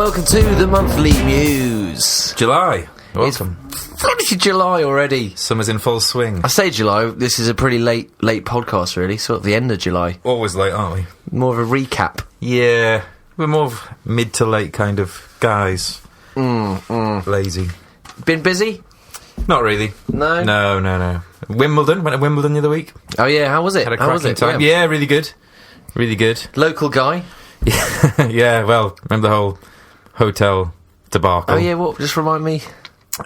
welcome to the Monthly News. July. Welcome. It's bloody July already. Summer's in full swing. I say July, this is a pretty late podcast really, sort of the end of July. Always late, aren't we? More of a recap. Yeah, we're more of mid to late kind of guys. Lazy. Been busy? Not really. No? No. Wimbledon, went to Wimbledon the other week. Oh yeah, how was it? Had a cracking time. Yeah, really good. Really good. Local guy? Yeah, well, remember the whole hotel debacle? Oh yeah, what? Just remind me.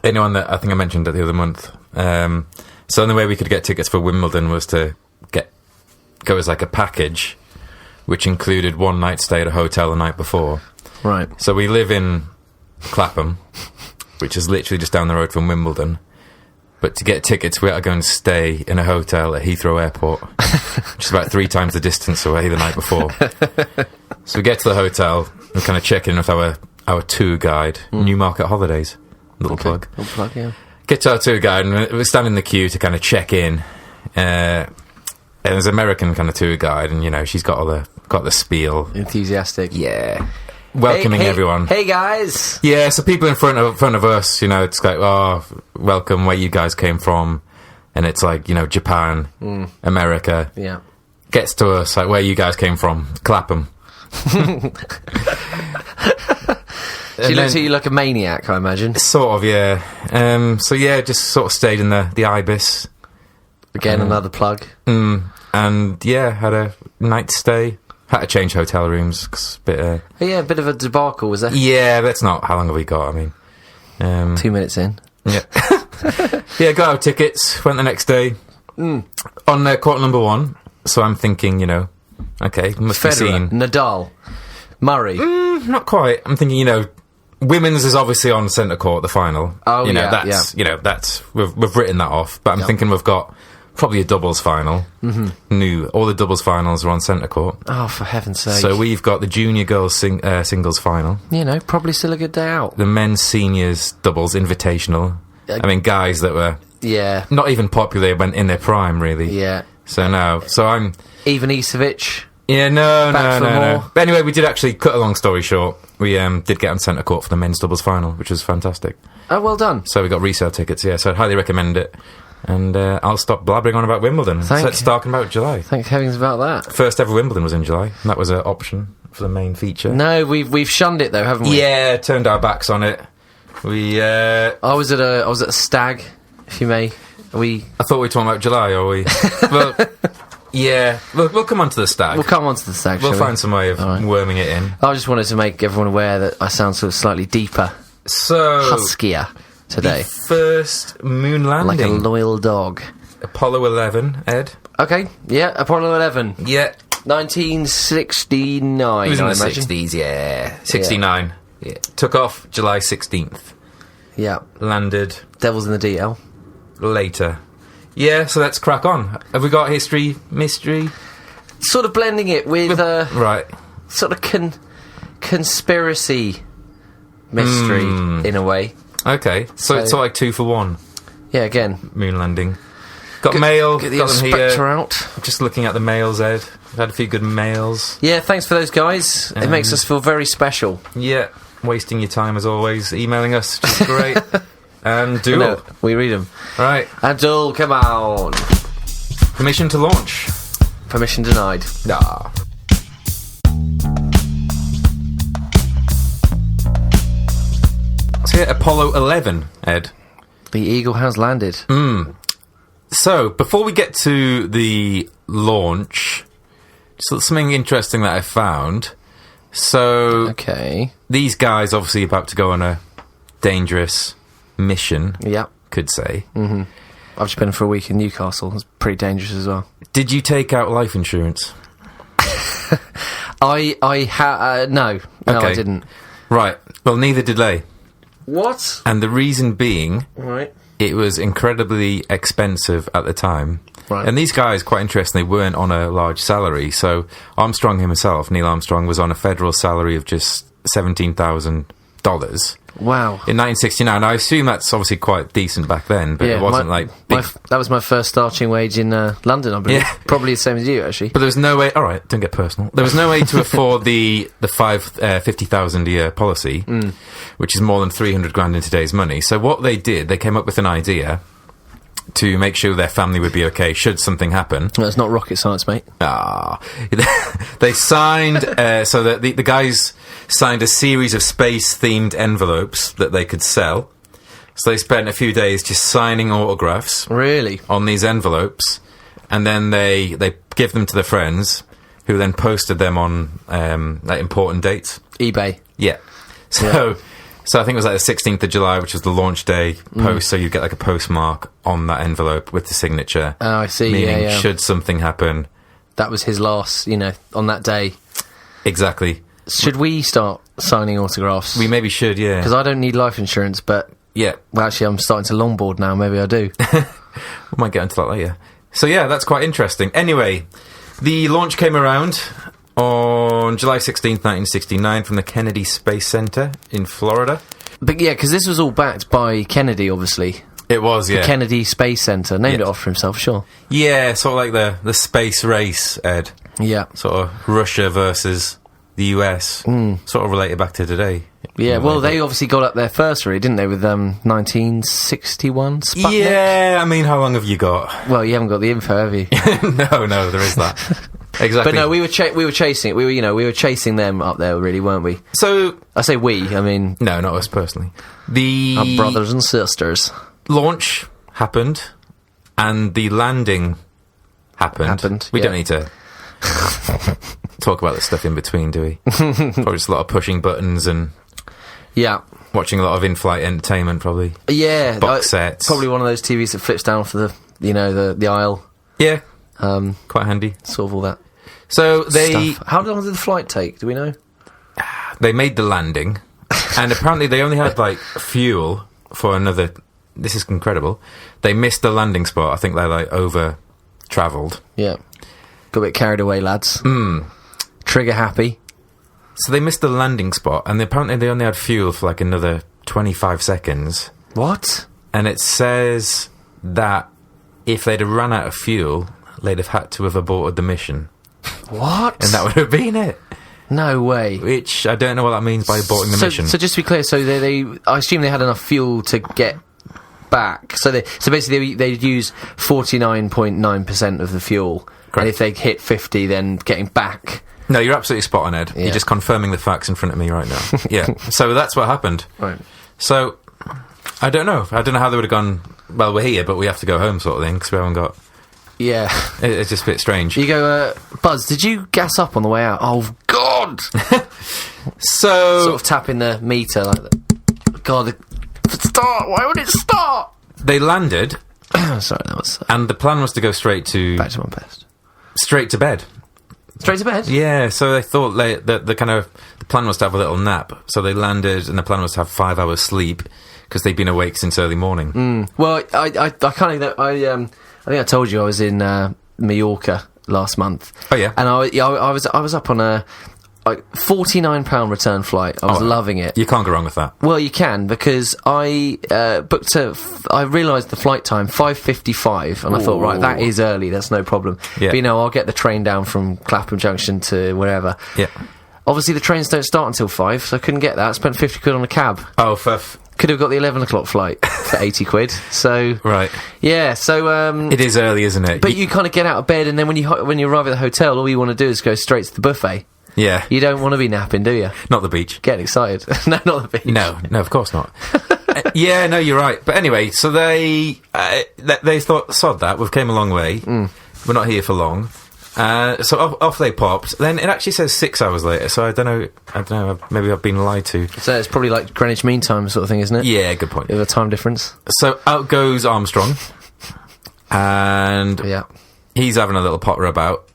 Anyone that I think I mentioned it the other month. So the only way we could get tickets for Wimbledon was to go as like a package, which included one night stay at a hotel the night before. Right. So we live in Clapham, which is literally just down the road from Wimbledon. But to get tickets, we had to go and stay in a hotel at Heathrow Airport, which is about 3 times the distance away the night before. So we get to the hotel and kind of check in with our tour guide, Newmarket Holidays. Little plug. Little plug, yeah. Get to our tour guide, and we're standing in the queue to kind of check in. And there's an American kind of tour guide, and you know she's got the spiel. Enthusiastic. Yeah. Welcoming everyone. Hey guys. Yeah, so people in front of us, you know, it's like, oh, welcome, where you guys came from, and it's like, you know, Japan, America. Yeah. Gets to us like, where you guys came from, Clapham. She looks at you like a maniac, I imagine. Sort of, yeah. So yeah, just sort of stayed in the Ibis. Again, another plug. And yeah, had a night stay. Had to change hotel rooms, 'cause a bit of a debacle, was there? Yeah, that's not... How long have we got? I mean... 2 minutes in. Yeah. Yeah, got our tickets, went the next day. On court number 1, so I'm thinking, you know, okay, must be seen. Nadal, Murray. Not quite. I'm thinking, you know, women's is obviously on centre court, the final. Oh, you know, yeah, that's, you know, that's... We've written that off, but I'm thinking we've got... Probably a doubles final. All the doubles finals are on centre court. Oh, for heaven's sake. So we've got the junior girls singles final. You know, probably still a good day out. The men's seniors doubles invitational. I mean, guys that were not even popular went in their prime, really. Yeah. So no. So I'm... Ivan Isavic. Yeah, no. But anyway, we did actually, cut a long story short, we did get on centre court for the men's doubles final, which was fantastic. Oh, well done. So we got resale tickets, yeah, so I'd highly recommend it. And I'll stop blabbering on about Wimbledon. So let's talk about July. Thank heavens about that. First ever Wimbledon was in July, and that was an option for the main feature. No, we've shunned it though, haven't we? Yeah, turned our backs on it. I was at a stag, if you may. I thought we were talking about July, are we? Well, yeah, we'll come on to the stag. We'll come on to the stag. We'll find some way of worming it in. I just wanted to make everyone aware that I sound sort of slightly deeper, huskier today. The first moon landing, like a loyal dog. Apollo 11, Ed. Okay, yeah, Apollo 11. Yeah, 1969. It was in the 60s, yeah. 69. Yeah. Took off July 16th. Yeah. Landed. Devil's in the detail. Later. Yeah, so let's crack on. Have we got history, mystery? Sort of blending it with right. Sort of conspiracy mystery in a way. Okay, so it's like 2 for 1. Yeah, again. Moon landing. Got mail, get the got them inspector here. out. Just looking at the mails, Ed. We've had a few good mails. Yeah, thanks for those guys. It makes us feel very special. Yeah, wasting your time as always, emailing us, which is great. And Duel. No, we read them. Right. And Duel, come on. Permission to launch. Permission denied. Ah. So yeah, Apollo 11, Ed. The Eagle has landed. So, before we get to the launch, just something interesting that I found. So, okay, these guys obviously about to go on a dangerous mission, could say. I've just been for a week in Newcastle. It's pretty dangerous as well. Did you take out life insurance? No, I didn't. Right, well, neither did they. What? And the reason being, right, it was incredibly expensive at the time. Right. And these guys, quite interestingly, weren't on a large salary. So Armstrong himself, Neil Armstrong, was on a federal salary of just $17,000. Wow. In 1969. I assume that's obviously quite decent back then, but it wasn't big. That was my first starting wage in London, I believe. Yeah. Probably the same as you, actually. But there was no way... All right, don't get personal. There was no way to afford the 50,000 a year policy, which is more than 300 grand in today's money. So what they did, they came up with an idea to make sure their family would be okay should something happen. Well, it's not rocket science, mate. They signed... so that the guys signed a series of space-themed envelopes that they could sell. So they spent a few days just signing autographs. Really? On these envelopes. And then they give them to their friends, who then posted them on important dates. eBay. Yeah. So I think it was like the 16th of July, which was the launch day post, so you'd get like a postmark on that envelope with the signature. Oh, I see, meaning, yeah. should something happen... That was his last, on that day. Exactly. Should we start signing autographs? We maybe should, yeah. Because I don't need life insurance, but... Yeah. Well, actually, I'm starting to longboard now, maybe I do. We might get into that later. So yeah, that's quite interesting. Anyway, the launch came around on July 16th, 1969, from the Kennedy Space Center in Florida. But yeah, because this was all backed by Kennedy, obviously. It was, yeah. The Kennedy Space Center. Named it after himself, sure. Yeah, sort of like the space race, Ed. Yeah. Sort of Russia versus the US. Sort of related back to today. Yeah, well, they obviously got up there first, really, didn't they, with 1961 Sputnik? Yeah, I mean, how long have you got? Well, you haven't got the info, have you? No, there is that. Exactly. But no, we were chasing it. We were chasing them up there, really, weren't we? So I say we. I mean, no, not us personally. Our brothers and sisters. Launch happened, and the landing happened. We don't need to talk about the stuff in between, do we? Probably just a lot of pushing buttons and watching a lot of in-flight entertainment, probably. Yeah, box sets. Probably one of those TVs that flips down for the aisle. Yeah, quite handy. Sort of all that. So How long did the flight take? Do we know? They made the landing, and apparently they only had fuel for another. This is incredible. They missed the landing spot. I think they over-travelled. Yeah, got a bit carried away, lads. Trigger happy. So they missed the landing spot, and apparently they only had fuel for another 25 seconds. What? And it says that if they'd have run out of fuel, they'd have had to have aborted the mission. What? And that would have been it. No way. Which, I don't know what that means by aborting the mission. So just to be clear, so they I assume they had enough fuel to get back. So basically they'd use 49.9% of the fuel. Correct. And if they hit 50, then getting back... No, you're absolutely spot on, Ed. Yeah. You're just confirming the facts in front of me right now. Yeah. So that's what happened. Right. So, I don't know. I don't know how they would have gone, well, we're here, but we have to go home sort of thing, because we haven't got... Yeah. It's just a bit strange. You go, Buzz, did you gas up on the way out? Oh, God! So... Sort of tapping the meter like that. God, start! Why would it start? They landed... Sorry, that was... and the plan was to go straight to... Back to my best. Straight to bed. Straight to bed? Yeah, so they thought the plan was to have a little nap. So they landed, and the plan was to have 5 hours sleep, because they'd been awake since early morning. Well, I kind of... I think I told you I was in Mallorca last month. Oh, yeah? And I was up on a... £49 return flight. I was loving it. You can't go wrong with that. Well, you can, because I I realised the flight time 5:55, and I thought, right, that is early. That's no problem. Yeah. But I'll get the train down from Clapham Junction to wherever. Yeah. Obviously, the trains don't start until 5, so I couldn't get that. I spent 50 quid on a cab. Oh, could have got the 11 o'clock flight for 80 quid. So right. Yeah. So it is early, isn't it? But you kind of get out of bed, and then when you arrive at the hotel, all you want to do is go straight to the buffet. Yeah. You don't want to be napping, do you? Not the beach. Getting excited. No, not the beach. No, of course not. Yeah, no, you're right. But anyway, so they thought, sod that, we've came a long way. We're not here for long. So off they popped. Then it actually says 6 hours later, so I don't know, maybe I've been lied to. So it's probably like Greenwich Mean Time sort of thing, isn't it? Yeah, good point. With a time difference. So out goes Armstrong, and he's having a little potter about.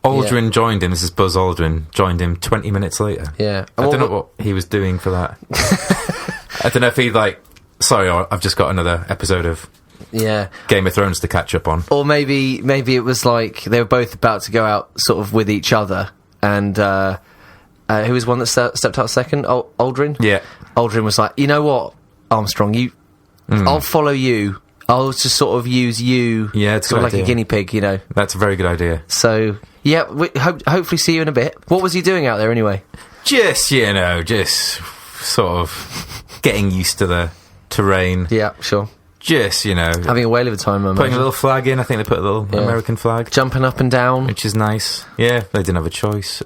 Aldrin joined him. This is Buzz Aldrin. Joined him 20 minutes later. Yeah. I don't know what he was doing for that. I don't know if he sorry, I've just got another episode of Game of Thrones to catch up on. Or maybe it was like they were both about to go out sort of with each other, and who was one that stepped out second? Aldrin? Yeah. Aldrin was like, you know what, Armstrong, I'll follow you. I'll just sort of use you, it's sort of like idea. a guinea pig, you know. That's a very good idea. So, yeah, hopefully see you in a bit. What was he doing out there anyway? Just sort of getting used to the terrain. Yeah, sure. Just, Having a whale of a time, I putting imagine. a little flag in. I think they put a little American flag. Jumping up and down. Which is nice. Yeah, they didn't have a choice.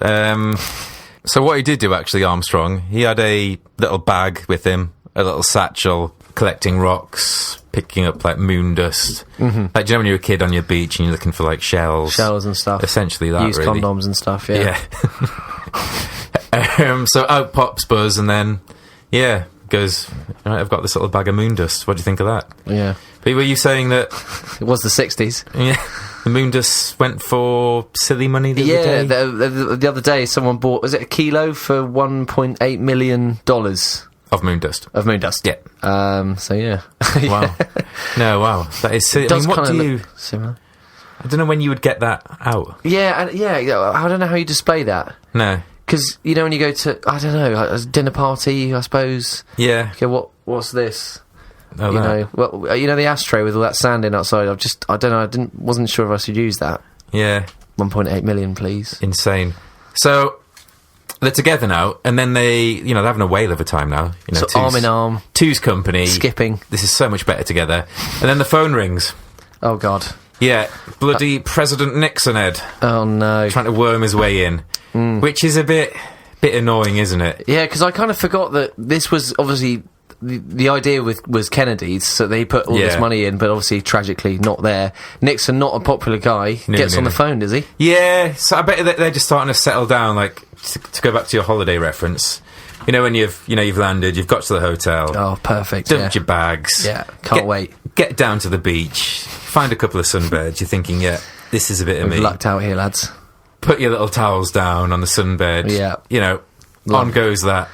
So what he did do, actually, Armstrong, he had a little bag with him, a little satchel, collecting rocks, picking up, like, moon dust. Mm-hmm. Like, do you know when you're a kid on your beach and you're looking for, like, shells? Shells and stuff. Essentially that, Used really. condoms and stuff, yeah. So out pops Buzz, and then, goes, right, I've got this little bag of moon dust. What do you think of that? Yeah. But were you saying that... It was the 60s. Yeah. The moon dust went for silly money the other day? The other day someone bought, was it a kilo for $1.8 million? Of moon dust. Of moon dust. Yeah. So, yeah. Wow. No, wow. That is silly. It does what do you... Similar. I don't know when you would get that out. Yeah, I don't know how you display that. No. Because, when you go to, I don't know, a dinner party, I suppose. Yeah. Okay, what's this? Oh, the ashtray with all that sand in outside. I don't know. Wasn't sure if I should use that. Yeah. 1.8 million, please. Insane. So they're together now, and then they're having a whale of a time now. So arm in arm, Two's company, skipping. This is so much better together. And then the phone rings. Oh God. Yeah, bloody President Nixon, Ed. Oh no. Trying to worm his way in, which is a bit annoying, isn't it? Yeah, because I kind of forgot that this was obviously. The idea was Kennedy's, so they put all this money in, but obviously, tragically, not there. Nixon, not a popular guy, gets on the phone, does he? Yeah, so I bet they're just starting to settle down, like, to go back to your holiday reference. When you've landed, you've got to the hotel. Oh, perfect, dumped your bags. Yeah, can't wait. Get down to the beach, find a couple of sunbeds, you're thinking, this is a bit of me. We've lucked out here, lads. Put your little towels down on the sunbed. Yeah. On goes that.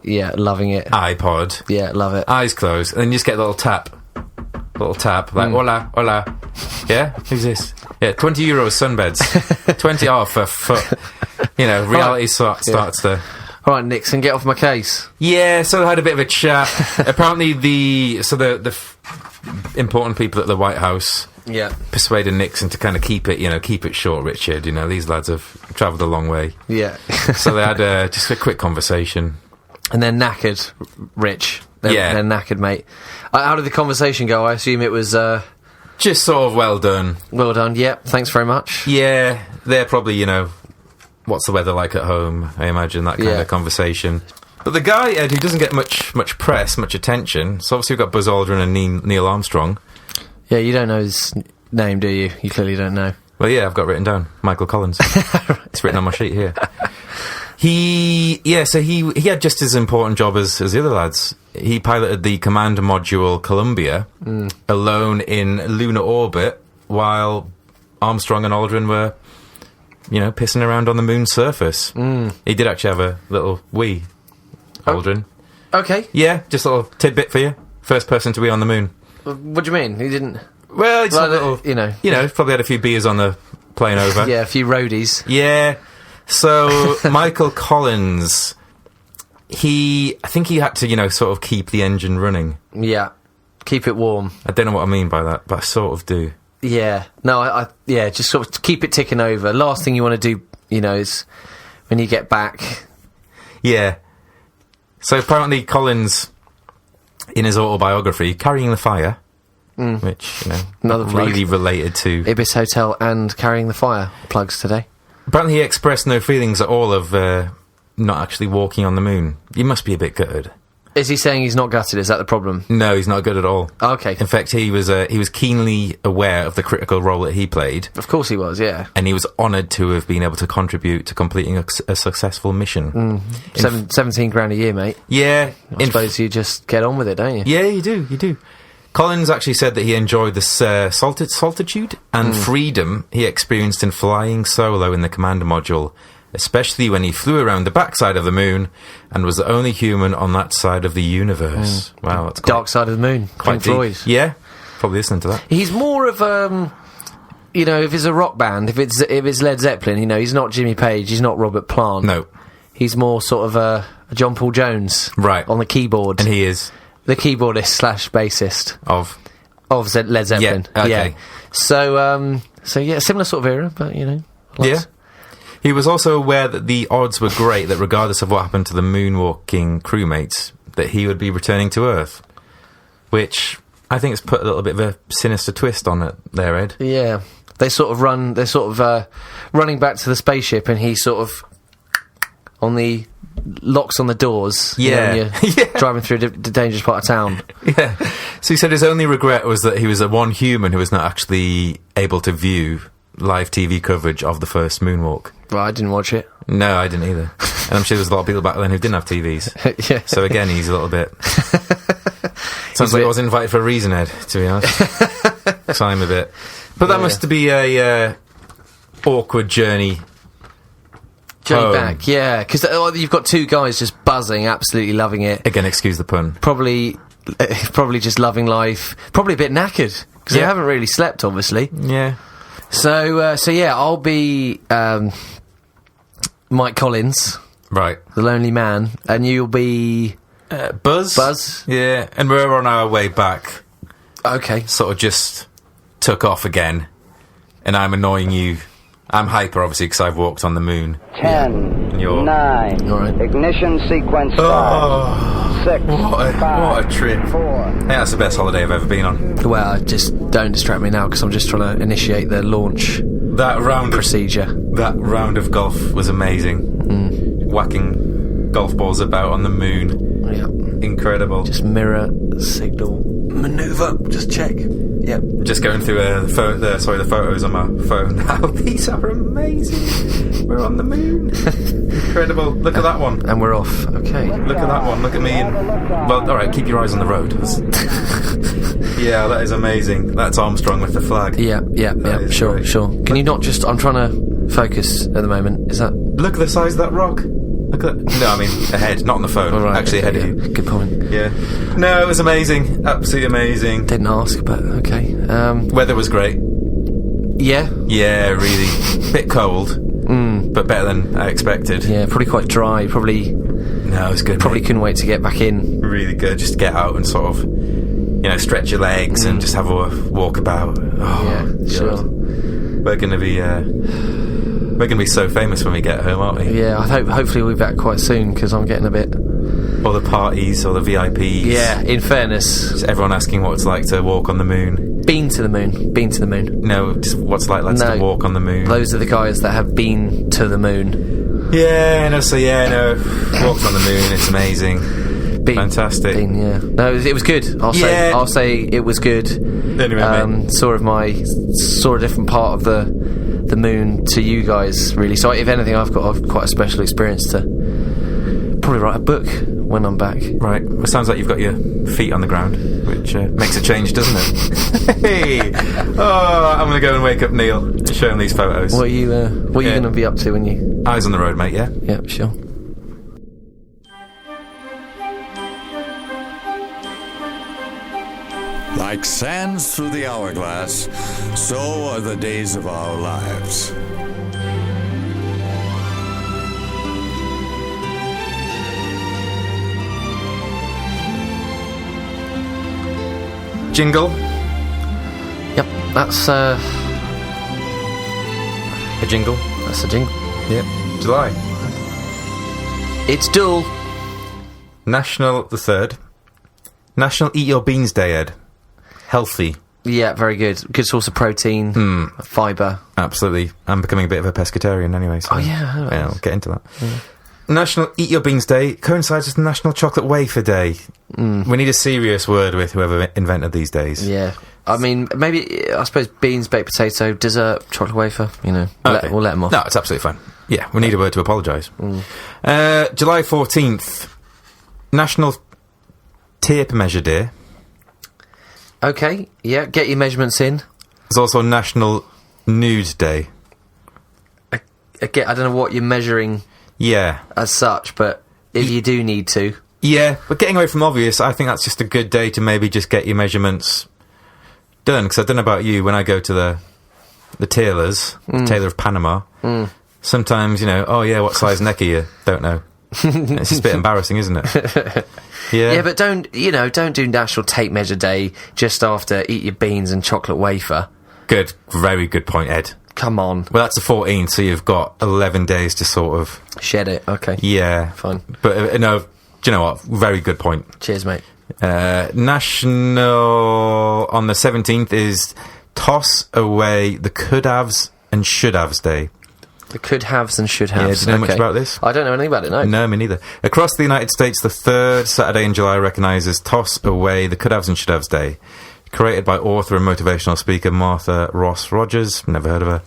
Yeah, loving it. iPod. Yeah, love it. Eyes closed, and then you just get a little tap, like, hola, hola. Yeah? Who's this? Yeah, €20 sunbeds. 20 off for reality starts to... All right, Nixon, get off my case. Yeah, so they had a bit of a chat. Apparently the important people at the White House persuaded Nixon to kind of keep it short, Richard. These lads have travelled a long way. Yeah. So they had just a quick conversation. And they're knackered, Rich. They're knackered, mate. How did the conversation go? I assume it was... just sort of well done. Well done, yep. Thanks very much. Yeah, they're probably, what's the weather like at home, I imagine, that kind of conversation. But the guy, Ed, who doesn't get much press, much attention, so obviously we've got Buzz Aldrin and Neil Armstrong. Yeah, you don't know his name, do you? You clearly don't know. Well, yeah, I've got it written down. Michael Collins. It's written on my sheet here. He had just as important job as the other lads. He piloted the command module Columbia alone in lunar orbit, while Armstrong and Aldrin were, pissing around on the moon's surface. He did actually have a little wee, Aldrin. Okay. Yeah, just a little tidbit for you. First person to be on the moon. What do you mean? He didn't... Well, it's a little... probably had a few beers on the plane over. Yeah, a few roadies. Yeah. So, Michael Collins, I think he had to, sort of keep the engine running. Yeah. Keep it warm. I don't know what I mean by that, but I sort of do. Yeah. No, just sort of keep it ticking over. Last thing you want to do, is when you get back. Yeah. So, apparently Collins, in his autobiography, Carrying the Fire, which, Another plug. Really related to... Ibis Hotel and Carrying the Fire plugs today. Apparently he expressed no feelings at all of not actually walking on the moon. You must be a bit gutted. Is he saying he's not gutted? Is that the problem? No, he's not good at all. Oh, okay. In fact, he was keenly aware of the critical role that he played. Of course he was, yeah. And he was honoured to have been able to contribute to completing a successful mission. 17 grand a year, mate. Yeah. I suppose you just get on with it, don't you? Yeah, you do. Collins actually said that he enjoyed the solitude and freedom he experienced in flying solo in the command module, especially when he flew around the backside of the moon and was the only human on that side of the universe. Wow, that's Dark Side of the Moon, Pink Floyd. Yeah, probably listening to that. He's more of if it's a rock band, if it's Led Zeppelin, he's not Jimmy Page, he's not Robert Plant. No. He's more sort of a John Paul Jones, Right. on the keyboard. And he is the keyboardist / bassist of... of Led Zeppelin. Yeah, okay. Yeah. So yeah, similar sort of era, but you know. Yeah. He was also aware that the odds were great that regardless of what happened to the moonwalking crewmates, that he would be returning to Earth. Which I think has put a little bit of a sinister twist on it there, Ed. Yeah. They're sort of running back to the spaceship, and he sort of on the locks on the doors. Yeah. You know, when you're driving through a dangerous part of town. Yeah. So he said his only regret was that he was one human who was not actually able to view live TV coverage of the first moonwalk. Well, I didn't watch it. No, I didn't either. And I'm sure there's a lot of people back then who didn't have TVs. Yeah. So again, he's a little bit... Sounds like I was invited for a reason, Ed, to be honest. So I'm a bit... But that must be a awkward journey home. Back, yeah, because you've got two guys just buzzing, absolutely loving it. Again, excuse the pun. Probably just loving life. Probably a bit knackered because they haven't really slept, obviously. Yeah. So yeah, I'll be Mike Collins, Right. the lonely man, and you'll be Buzz. Buzz. Yeah, and we're on our way back. Okay. Sort of just took off again, and I'm annoying you. I'm hyper, obviously, because I've walked on the moon. 10, You're- 9, All right. ignition sequence Oh, start. 6, what a 5, trip. 4. I think that's the best holiday I've ever been on. Well, just don't distract me now because I'm just trying to initiate the launch That round procedure. of golf was amazing. Whacking golf balls about on the moon. Yeah. Incredible. Just mirror, signal, maneuver. Just check. Yep. Just going through the photos on my phone now. These are amazing. We're on the moon. Incredible. Look at that one. And we're off. Okay. Look at that one. Look at me. Well, all right. Keep your eyes on the road. Yeah, that is amazing. That's Armstrong with the flag. Yeah. is Sure. great. Sure. Can you not just? I'm trying to focus at the moment. Is that? Look at the size of that rock. Look at that. No, I mean ahead, not on the phone. All right. Actually, okay, ahead of you. Good point. Yeah. No, it was amazing. Absolutely amazing. Didn't ask, but okay. Weather was great. Yeah. Yeah, really. Bit cold, but better than I expected. Yeah. Probably quite dry. Probably No, it was good. Probably mate. couldn't wait to get back in. Really good. Just get out and sort of, stretch your legs and just have a walk about. Oh, Yeah. God. Sure. We're gonna be so famous when we get home, aren't we? Yeah. Hopefully we'll be back quite soon because I'm getting a bit. Or the parties, or the VIPs. Yeah. In fairness, Just everyone asking what it's like to walk on the moon. been to the moon. No, just what's like lads No. to walk on the moon. Those are the guys that have been to the moon. Yeah, no, so walked on the moon, it's amazing. Fantastic. Yeah. No, it was good. I'll say it was good. Anyway, mate. Saw a different part of the moon to you guys, really. So if anything, I've got quite a special experience to probably write a book when I'm back. Right, well, it sounds like you've got your feet on the ground, which makes a change, doesn't it? Hey! Oh, I'm going to go and wake up Neil and show him these photos. What are you going to be up to when you... Eyes on the road, mate, yeah? Yeah, sure. Like sands through the hourglass, so are the days of our lives. Jingle. Yep, that's A jingle. a jingle. Yeah. July. It's dual. National, the 3rd. National Eat Your Beans Day, Ed. Healthy. Yeah, very good. Good source of protein, fibre. Absolutely. I'm becoming a bit of a pescatarian anyway. So Oh, yeah. I'll get into that. National Eat Your Beans Day coincides with National Chocolate Wafer Day. We need a serious word with whoever invented these days. Yeah. I mean, maybe, I suppose beans, baked potato, dessert, chocolate wafer, Okay. we'll let them off. No, it's absolutely fine. Yeah, we need a word to apologise. July 14th, National Tape Measure Day. Okay, yeah, get your measurements in. There's also National Nude Day. Again, I don't know what you're measuring Yeah. as such, but if you do need to... Yeah, but getting away from obvious, I think that's just a good day to maybe just get your measurements done. Because I don't know about you, when I go to the tailors, the tailor of Panama, sometimes, what size neck are you? Don't know. It's just a bit embarrassing, isn't it? Yeah. Yeah, but don't do National Tape Measure Day just after Eat Your Beans and Chocolate Wafer. Good. Very good point, Ed. Come on. Well, that's the 14th, so you've got 11 days to sort of... Shed it, okay. Yeah. Fine. But, no, do you know what? Very good point. Cheers, mate. National... On the 17th is Toss Away the Could-Haves and Should-Haves Day. The could-haves and should-haves. Yeah, do you know much about this? I don't know anything about it, no. No, me neither. Across the United States, the third Saturday in July recognises Toss Away the Could-Haves and Should-Haves Day. Created by author and motivational speaker Martha Ross Rogers. Never heard of her.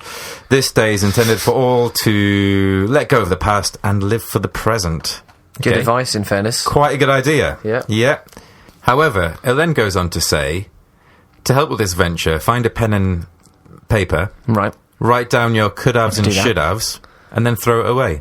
This day is intended for all to let go of the past and live for the present. Good advice, in fairness. Quite a good idea. Yeah. Yeah. However, it then goes on to say, to help with this venture, find a pen and paper. Right. Write down your could-haves and should-haves, and then throw it away.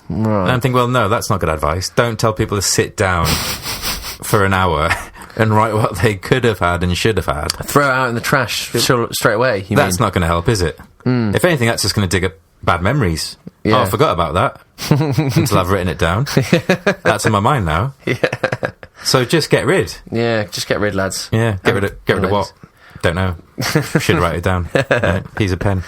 Right. And I'm thinking, well, no, that's not good advice. Don't tell people to sit down for an hour and write what they could have had and should have had. Throw it out in the trash straight away, That's not going to help, is it? If anything, that's just going to dig up bad memories. Yeah. Oh, I forgot about that until I've written it down. That's in my mind now. Yeah. So just get rid. Yeah, just get rid, lads. Yeah, get rid of what? Don't know. Should write it down. Right, here's a pen.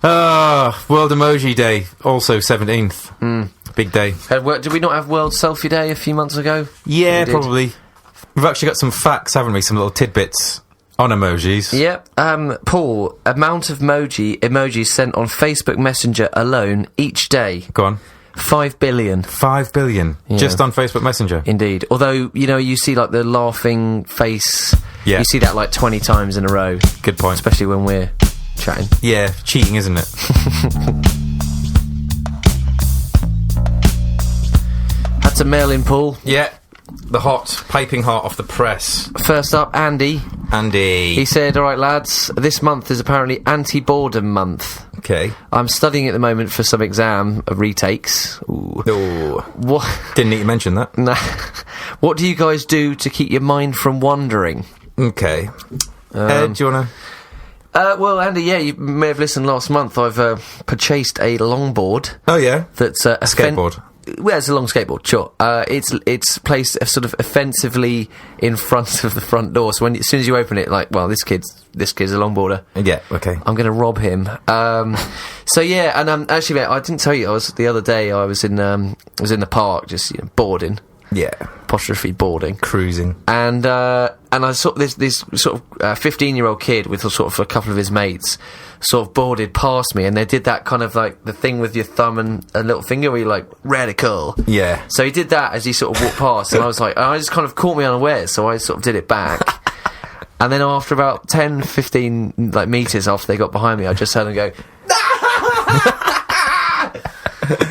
World Emoji Day, also 17th. Big day. Did we not have World Selfie Day a few months ago? Yeah, probably. We've actually got some facts, haven't we? Some little tidbits on emojis. Yep. Paul, amount of emojis sent on Facebook Messenger alone each day. Go on. 5 billion. 5 billion. Yeah. Just on Facebook Messenger. Indeed. Although, you see like the laughing face. Yeah. You see that like 20 times in a row. Good point. Especially when we're chatting. Yeah, cheating, isn't it? Had to mail in, Paul. Yeah. The piping hot off the press. First up, Andy. He said, alright lads, this month is apparently anti-boredom month. Okay. I'm studying at the moment for some exam retakes. Ooh. Oh. What? Didn't need to mention that. Nah. What do you guys do to keep your mind from wandering? Okay. Ed, do you want to... Well, Andy, yeah, you may have listened last month. I've purchased a longboard. Oh, yeah? That's a skateboard. Well, it's a long skateboard, sure. It's placed sort of offensively in front of the front door. So as soon as you open it, like, well, this kid's a longboarder. Yeah, okay. I'm going to rob him. So yeah, and actually, mate, I didn't tell you. The other day I was in the park, just boarding. Yeah, apostrophe boarding, cruising, and I saw this sort of 15-year-old kid with sort of a couple of his mates sort of boarded past me, and they did that kind of like the thing with your thumb and a little finger where you're like radical. Yeah. So he did that as he sort of walked past, and I was like, I just kind of caught me unawares, so I sort of did it back. And then after about 10, 15 like meters after they got behind me, I just heard them go.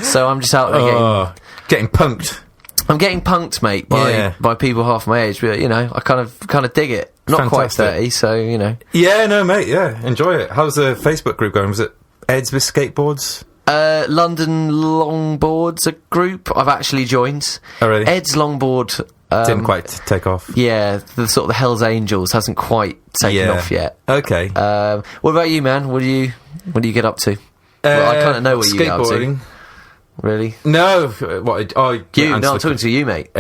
So I'm just out there getting punked. I'm getting punked, mate, by people half my age, but I kind of dig it. Not quite 30, so Yeah, no, mate. Yeah, enjoy it. How's the Facebook group going? Was it Ed's with skateboards? London Longboards, a group I've actually joined. Oh, really? Ed's longboard didn't quite take off. Yeah, the sort of the Hells Angels hasn't quite taken off yet. Okay. What about you, man? What do you get up to? Well, I kind of know what you get up to. Really? No. What? Oh, you? No, I'm talking to you, mate.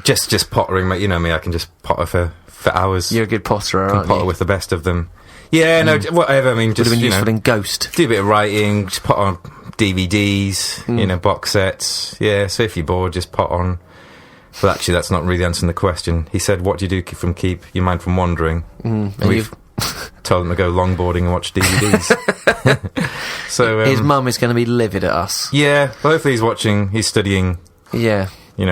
Just pottering, mate. You know me. I can just potter for hours. You're a good potterer, aren't you? Potter with the best of them. Yeah, no, whatever. I mean, just would have been useful in Ghost. Do a bit of writing. Just pot on DVDs. Box sets. Yeah. So if you're bored, just pot on. Well, actually, that's not really answering the question. He said, "What do you do from keep your mind from wandering?" And we've told him to go longboarding and watch DVDs. So his mum is going to be livid at us. Yeah, well, hopefully he's watching. He's studying. Yeah,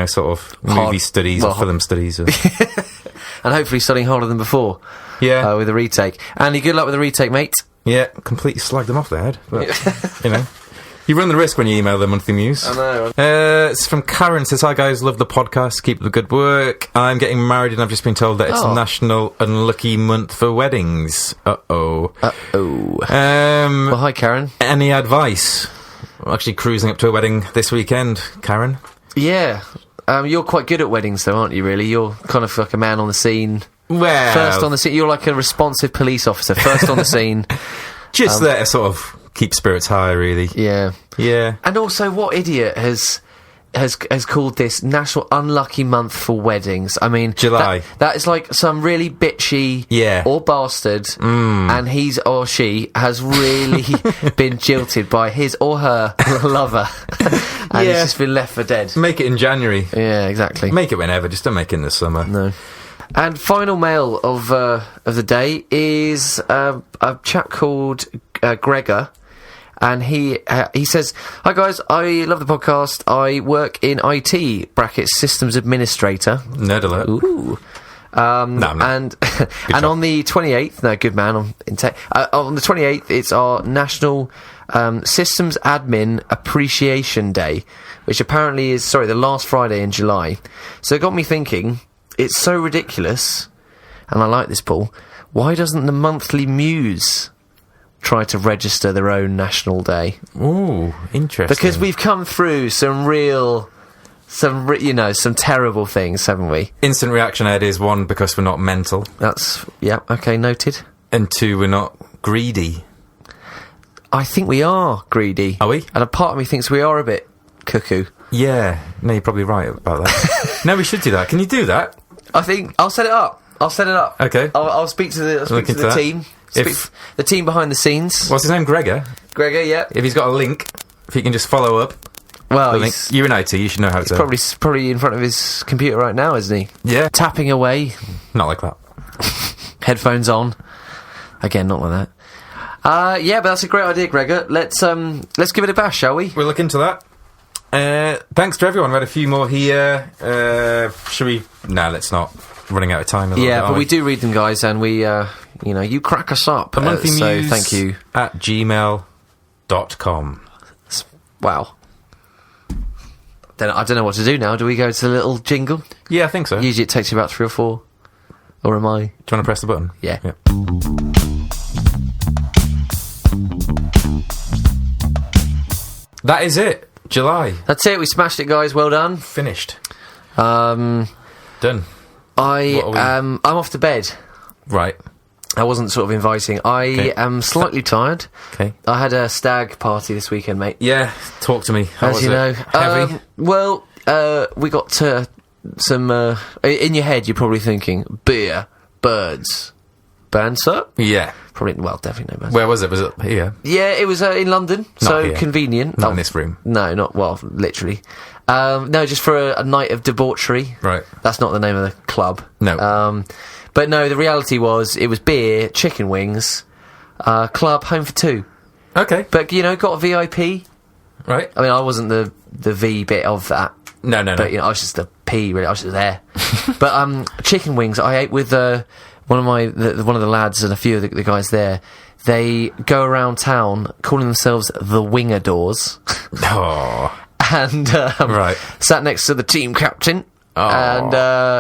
sort of movie studies or film studies, and hopefully studying harder than before. Yeah, with a retake. Andy, good luck with the retake, mate. Yeah, completely slagged them off their head, but you run the risk when you email the monthly news. I know. It's from Karen. Says, "Hi guys, love the podcast. Keep up the good work. I'm getting married, and I've just been told that it's National Unlucky Month for Weddings. Well, hi, Karen. Any advice? I'm actually cruising up to a wedding this weekend, Karen. Yeah. You're quite good at weddings, though, aren't you? Really, you're kind of like a man on the scene. Well, first on the scene. You're like a responsive police officer. First on the scene. Just there to sort of keep spirits high, really. Yeah. Yeah. And also, what idiot has has called this National Unlucky Month for Weddings. I mean, July. That is like some really bitchy or bastard, and he's or she has really been jilted by his or her lover, and he's just been left for dead. Make it in January. Yeah, exactly. Make it whenever, just don't make it in the summer. No. And final mail of the day is a chap called Gregor. And he says, "Hi guys, I love the podcast. I work in IT (brackets systems administrator). Nerd alert. Ooh. No. And and on the 28th, no, good man, I'm in tech. On the 28th, it's our National Systems Admin Appreciation Day, which apparently is the last Friday in July. So it got me thinking. It's so ridiculous, and I like this, Paul. Why doesn't the Monthly Muse try to register their own national day? Ooh, interesting. Because we've come through some terrible things, haven't we? Instant reaction, Ed, is 1, because we're not mental. That's, okay, noted. And 2, we're not greedy. I think we are greedy. Are we? And a part of me thinks we are a bit cuckoo. Yeah, no, you're probably right about that. No, we should do that. Can you do that? I think I'll set it up. Okay. I'll speak to the team. The team behind the scenes. What's his name? Gregor? Gregor, yeah. If he's got a link, if he can just follow up. Well, you're in IT, you should know how to... Probably in front of his computer right now, isn't he? Yeah. Tapping away. Not like that. Headphones on. Again, not like that. Yeah, but that's a great idea, Gregor. Let's give it a bash, shall we? We'll look into that. Thanks to everyone. We had a few more here. Should we... No, let's not. Running out of time. But we do read them, guys, and we, you crack us up. A monthly so muse thank you. at gmail.com. Wow. I don't know what to do now. Do we go to the little jingle? Yeah, I think so. Usually it takes you about 3 or 4. Or am I? Do you want to press the button? Yeah. That is it. July. That's it. We smashed it, guys. Well done. Finished. Done. I'm off to bed. Right. I wasn't sort of inviting. I am slightly tired. Okay. I had a stag party this weekend, mate. Yeah. Talk to me. How As was you it? know. Heavy? We got to some... in your head, you're probably thinking, beer, birds, Banser? Yeah. Probably, definitely no Banser. Where was it? Was it here? Yeah, it was in London, so here. Convenient. Not in this room. No, literally. No, just for a night of debauchery. Right. That's not the name of the club. No. But no, the reality was, it was beer, chicken wings, club, home for 2. Okay. But, got a VIP. Right. I mean, I wasn't the V bit of that. No. But, I was just the P, really. I was just there. But, chicken wings, I ate with one of the lads and a few of the guys there. They go around town calling themselves the Wingadors. Oh. And right. Sat next to the team captain. Oh. And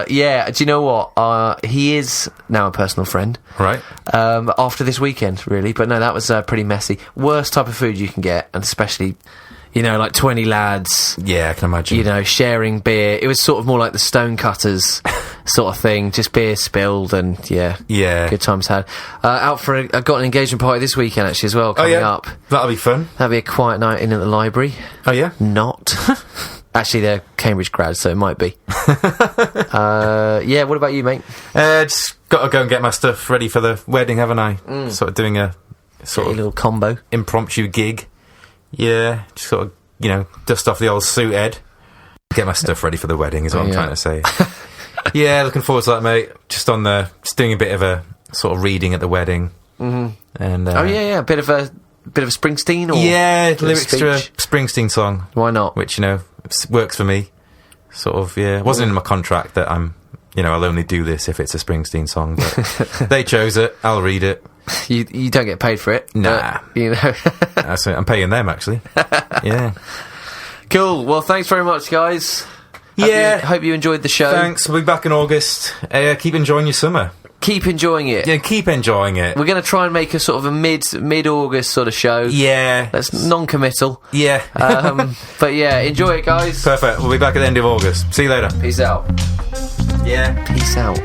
do you know what? He is now a personal friend. Right. After this weekend, really. But no, that was pretty messy. Worst type of food you can get, and especially, like 20 lads. Yeah, I can imagine. Sharing beer. It was sort of more like the Stonecutters sort of thing. Just beer spilled, and yeah, good times had. Out for I got an engagement party this weekend actually as well coming up. That'll be fun. That'll be a quiet night in at the library. Oh yeah, not. Actually, they're Cambridge grads, so it might be. What about you, mate? Just got to go and get my stuff ready for the wedding, haven't I? Sort of doing a little combo, impromptu gig. Yeah, just sort of dust off the old suit, Ed. Get my stuff ready for the wedding is what I'm trying to say. Yeah, looking forward to that, mate. Just doing a bit of a sort of reading at the wedding. Mm-hmm. And a bit of a Springsteen, or lyrics to a Springsteen song. Why not? Which works for me. Sort of, yeah. It wasn't in my contract that I'm, I'll only do this if it's a Springsteen song. But they chose it. I'll read it. You don't get paid for it. Nah. That's it. I'm paying them actually. Yeah. Cool. Well, thanks very much, guys. Hope you enjoyed the show. Thanks. We'll be back in August. Keep enjoying your summer. Keep enjoying it. Yeah, keep enjoying it. We're going to try and make a sort of a mid-August sort of show. Yeah. That's non-committal. Yeah. But yeah, enjoy it, guys. Perfect. We'll be back at the end of August. See you later. Peace out. Yeah. Peace out.